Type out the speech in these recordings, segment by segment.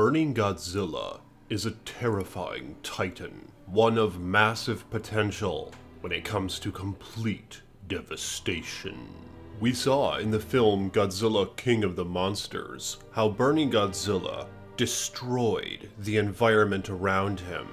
Burning Godzilla is a terrifying titan, one of massive potential when it comes to complete devastation. We saw in the film Godzilla King of the Monsters how Burning Godzilla destroyed the environment around him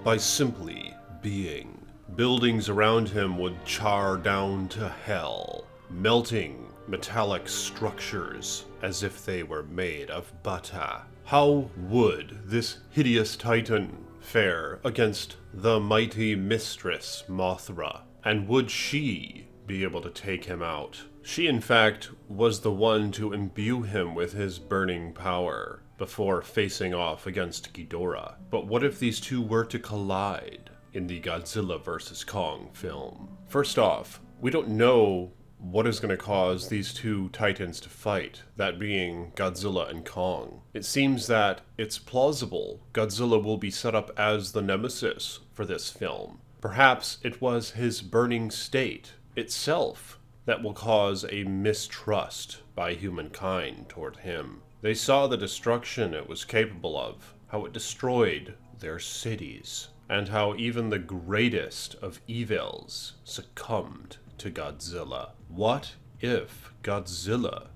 by simply being. Buildings around him would char down to hell, melting metallic structures as if they were made of butter. How would this hideous titan fare against the mighty mistress Mothra? And would she be able to take him out? She, in fact, was the one to imbue him with his burning power before facing off against Ghidorah. But what if these two were to collide in the Godzilla vs. Kong film? First off, we don't know what is going to cause these two titans to fight, that being Godzilla and Kong. It seems that it's plausible Godzilla will be set up as the nemesis for this film. Perhaps it was his burning state itself that will cause a mistrust by humankind toward him. They saw the destruction it was capable of, how it destroyed their cities, and how even the greatest of evils succumbed to Godzilla. What if Godzilla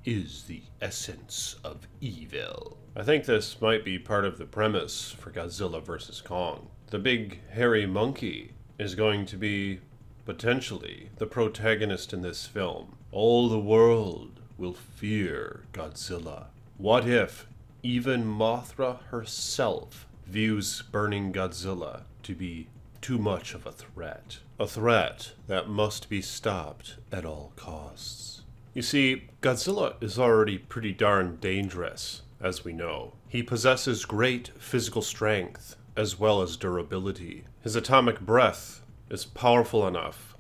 is the essence of evil? I think this might be part of the premise for Godzilla vs. Kong. The big hairy monkey is going to be potentially the protagonist in this film. All the world will fear Godzilla. What if even Mothra herself views Burning Godzilla to be too much of a threat? A threat that must be stopped at all costs. You see, Godzilla is already pretty darn dangerous, as we know. He possesses great physical strength as well as durability. His atomic breath is powerful enough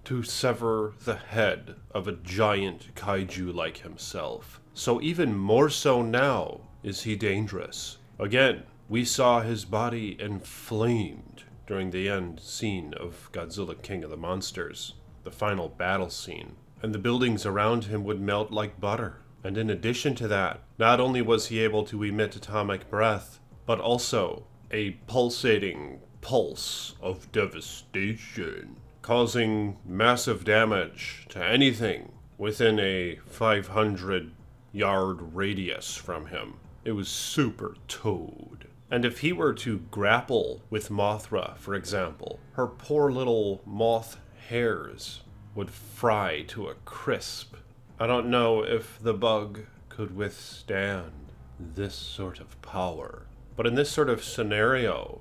to sever the head of a giant kaiju like himself. So even more so now is he dangerous. Again, we saw his body inflamed during the end scene of Godzilla King of the Monsters, the final battle scene, and the buildings around him would melt like butter. And in addition to that, not only was he able to emit atomic breath, but also a pulsating pulse of devastation, causing massive damage to anything within a 500-yard radius from him. It was super towed. And if he were to grapple with Mothra, for example, her poor little moth hairs would fry to a crisp. I don't know if the bug could withstand this sort of power. But in this sort of scenario,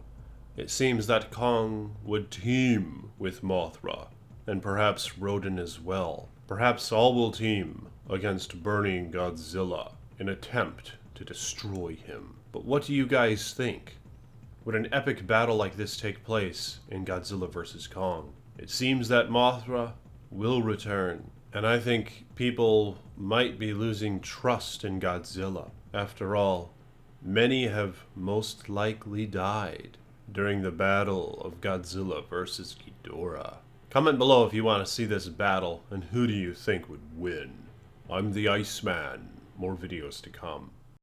it seems that Kong would team with Mothra, and perhaps Rodan as well. Perhaps all will team against Burning Godzilla in an attempt to destroy him. But what do you guys think? Would an epic battle like this take place in Godzilla vs. Kong? It seems that Mothra will return, and I think people might be losing trust in Godzilla. After all, many have most likely died during the battle of Godzilla vs. Ghidorah. Comment below if you want to see this battle, and who do you think would win? I'm the Iceman. More videos to come.